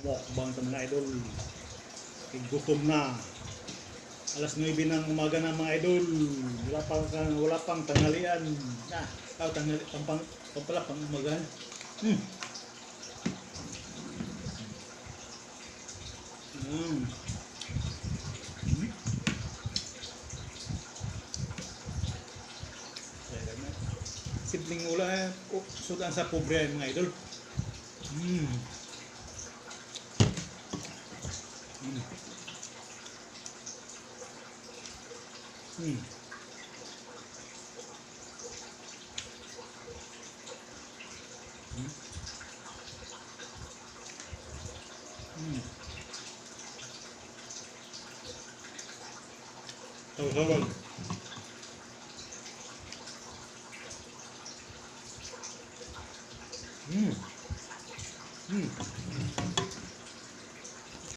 Mukbang ito mga idol. Gutom na. Alas 9 ng umaga na mga idol. Wala pang tanghalian. Tanghali pang umaga. Hmm. Simpleng ulam sudan sa pobre mga idol. Tawag.